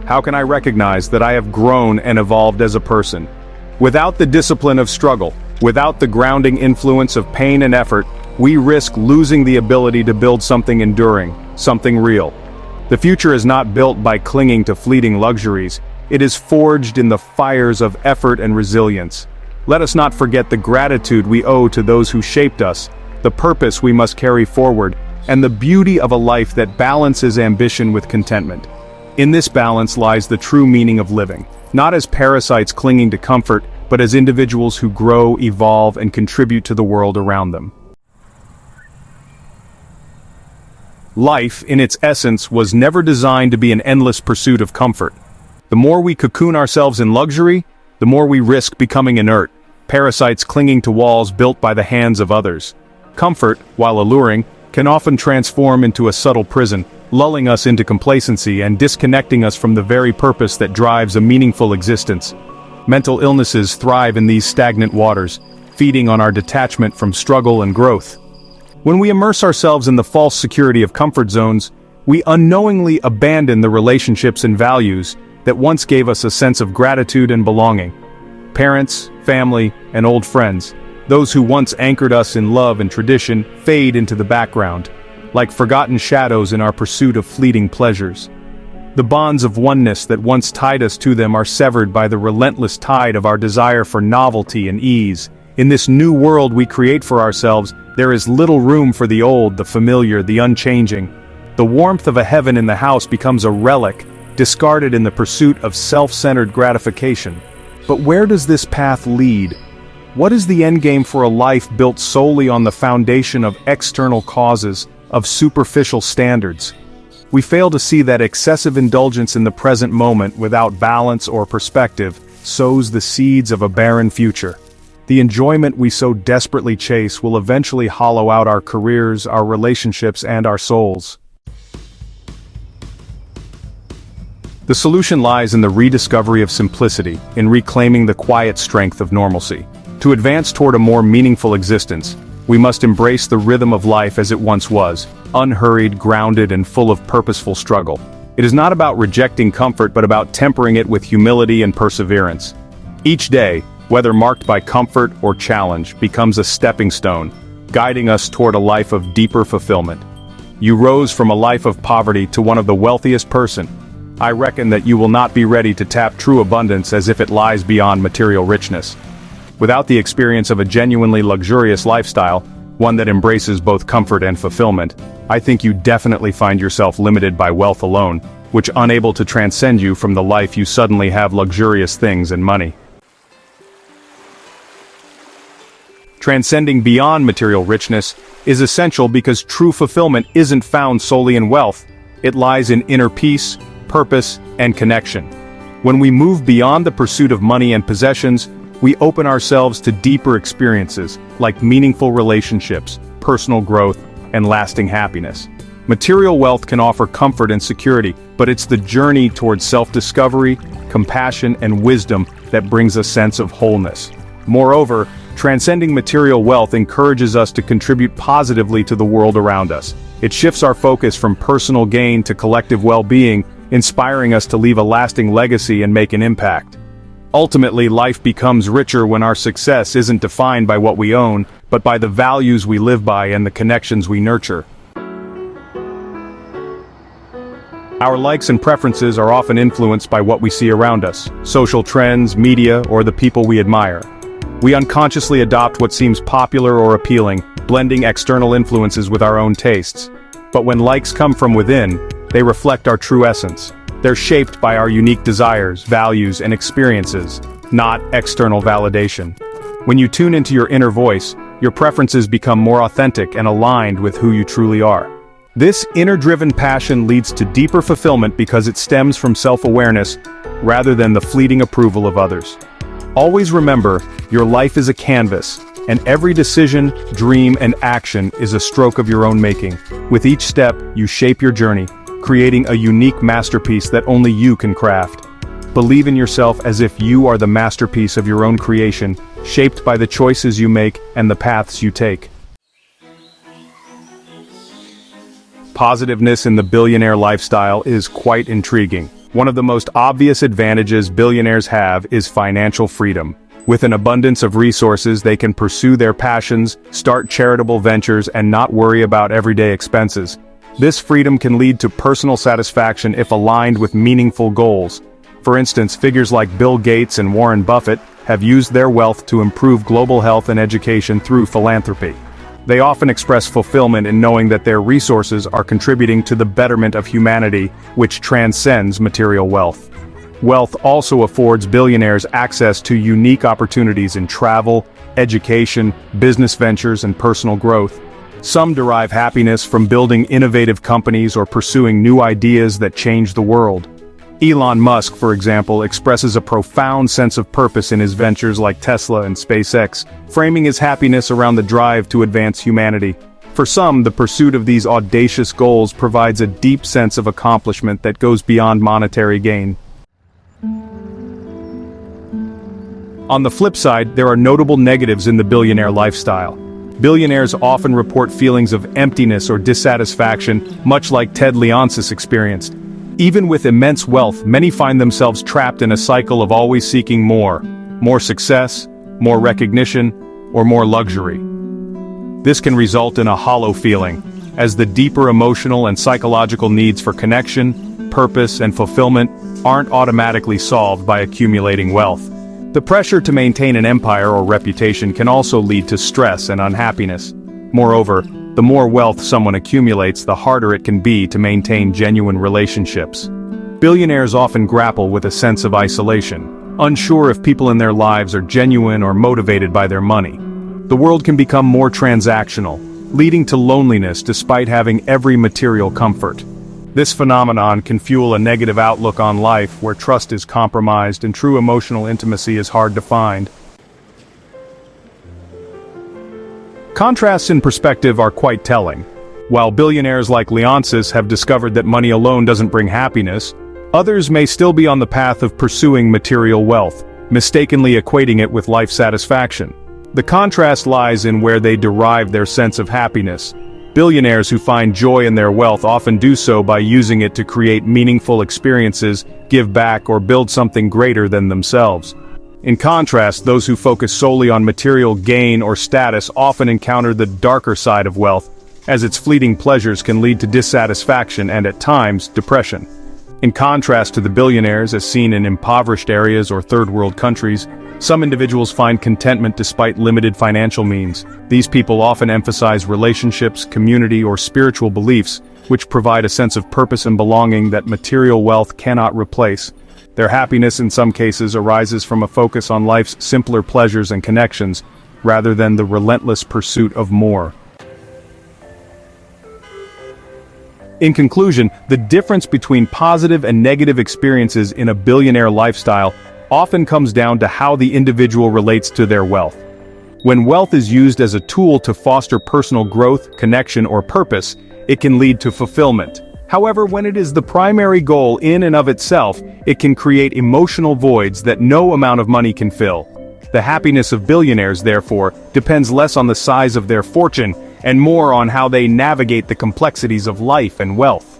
How can I recognize that I have grown and evolved as a person? Without the discipline of struggle, without the grounding influence of pain and effort, we risk losing the ability to build something enduring, something real. The future is not built by clinging to fleeting luxuries, it is forged in the fires of effort and resilience. Let us not forget the gratitude we owe to those who shaped us, the purpose we must carry forward, and the beauty of a life that balances ambition with contentment. In this balance lies the true meaning of living, not as parasites clinging to comfort, but as individuals who grow, evolve, and contribute to the world around them. Life, in its essence, was never designed to be an endless pursuit of comfort. The more we cocoon ourselves in luxury, the more we risk becoming inert, parasites clinging to walls built by the hands of others. Comfort, while alluring, can often transform into a subtle prison, lulling us into complacency and disconnecting us from the very purpose that drives a meaningful existence. Mental illnesses thrive in these stagnant waters, feeding on our detachment from struggle and growth. When we immerse ourselves in the false security of comfort zones, we unknowingly abandon the relationships and values that once gave us a sense of gratitude and belonging. Parents, family, and old friends, those who once anchored us in love and tradition, fade into the background, like forgotten shadows in our pursuit of fleeting pleasures. The bonds of oneness that once tied us to them are severed by the relentless tide of our desire for novelty and ease. In this new world we create for ourselves, there is little room for the old, the familiar, the unchanging. The warmth of a heaven in the house becomes a relic, discarded in the pursuit of self-centered gratification. But where does this path lead? What is the endgame for a life built solely on the foundation of external causes, of superficial standards? We fail to see that excessive indulgence in the present moment without balance or perspective sows the seeds of a barren future. The enjoyment we so desperately chase will eventually hollow out our careers, our relationships, and our souls. The solution lies in the rediscovery of simplicity, in reclaiming the quiet strength of normalcy. To advance toward a more meaningful existence, we must embrace the rhythm of life as it once was, unhurried, grounded, and full of purposeful struggle. It is not about rejecting comfort but about tempering it with humility and perseverance. Each day, whether marked by comfort or challenge, becomes a stepping stone, guiding us toward a life of deeper fulfillment. You rose from a life of poverty to one of the wealthiest person. I reckon that you will not be ready to tap true abundance as if it lies beyond material richness. Without the experience of a genuinely luxurious lifestyle, one that embraces both comfort and fulfillment, I think you definitely find yourself limited by wealth alone, which unable to transcend you from the life you suddenly have luxurious things and money. Transcending beyond material richness is essential because true fulfillment isn't found solely in wealth, it lies in inner peace, purpose, and connection. When we move beyond the pursuit of money and possessions, we open ourselves to deeper experiences, like meaningful relationships, personal growth, and lasting happiness. Material wealth can offer comfort and security, but it's the journey towards self-discovery, compassion, and wisdom that brings a sense of wholeness. Moreover, transcending material wealth encourages us to contribute positively to the world around us. It shifts our focus from personal gain to collective well-being, inspiring us to leave a lasting legacy and make an impact. Ultimately, life becomes richer when our success isn't defined by what we own, but by the values we live by and the connections we nurture. Our likes and preferences are often influenced by what we see around us, social trends, media, or the people we admire. We unconsciously adopt what seems popular or appealing, blending external influences with our own tastes. But when likes come from within, they reflect our true essence. They're shaped by our unique desires, values, and experiences, not external validation. When you tune into your inner voice, your preferences become more authentic and aligned with who you truly are. This inner-driven passion leads to deeper fulfillment because it stems from self-awareness rather than the fleeting approval of others. Always remember, your life is a canvas, and every decision, dream, and action is a stroke of your own making. With each step, you shape your journey, creating a unique masterpiece that only you can craft. Believe in yourself as if you are the masterpiece of your own creation, shaped by the choices you make and the paths you take. Positiveness in the billionaire lifestyle is quite intriguing. One of the most obvious advantages billionaires have is financial freedom. With an abundance of resources, they can pursue their passions, start charitable ventures, and not worry about everyday expenses. This freedom can lead to personal satisfaction if aligned with meaningful goals. For instance, figures like Bill Gates and Warren Buffett have used their wealth to improve global health and education through philanthropy. They often express fulfillment in knowing that their resources are contributing to the betterment of humanity, which transcends material wealth. Wealth also affords billionaires access to unique opportunities in travel, education, business ventures, and personal growth. Some derive happiness from building innovative companies or pursuing new ideas that change the world. Elon Musk, for example, expresses a profound sense of purpose in his ventures like Tesla and SpaceX, framing his happiness around the drive to advance humanity. For some, the pursuit of these audacious goals provides a deep sense of accomplishment that goes beyond monetary gain. On the flip side, there are notable negatives in the billionaire lifestyle. Billionaires often report feelings of emptiness or dissatisfaction, much like Ted Leonsis experienced. Even with immense wealth, many find themselves trapped in a cycle of always seeking more success, more recognition, or more luxury. This can result in a hollow feeling, as the deeper emotional and psychological needs for connection, purpose, and fulfillment aren't automatically solved by accumulating wealth. The pressure to maintain an empire or reputation can also lead to stress and unhappiness. Moreover, the more wealth someone accumulates, the harder it can be to maintain genuine relationships. Billionaires often grapple with a sense of isolation, unsure if people in their lives are genuine or motivated by their money. The world can become more transactional, leading to loneliness despite having every material comfort. This phenomenon can fuel a negative outlook on life where trust is compromised and true emotional intimacy is hard to find. Contrasts in perspective are quite telling. While billionaires like Leonsis have discovered that money alone doesn't bring happiness, others may still be on the path of pursuing material wealth, mistakenly equating it with life satisfaction. The contrast lies in where they derive their sense of happiness. Billionaires who find joy in their wealth often do so by using it to create meaningful experiences, give back, or build something greater than themselves. In contrast, those who focus solely on material gain or status often encounter the darker side of wealth, as its fleeting pleasures can lead to dissatisfaction and, at times, depression. In contrast to the billionaires as seen in impoverished areas or third-world countries, some individuals find contentment despite limited financial means. These people often emphasize relationships, community, or spiritual beliefs, which provide a sense of purpose and belonging that material wealth cannot replace. Their happiness in some cases arises from a focus on life's simpler pleasures and connections, rather than the relentless pursuit of more. In conclusion, the difference between positive and negative experiences in a billionaire lifestyle often comes down to how the individual relates to their wealth. When wealth is used as a tool to foster personal growth, connection, or purpose, it can lead to fulfillment. However, when it is the primary goal in and of itself, it can create emotional voids that no amount of money can fill. The happiness of billionaires, therefore, depends less on the size of their fortune and more on how they navigate the complexities of life and wealth.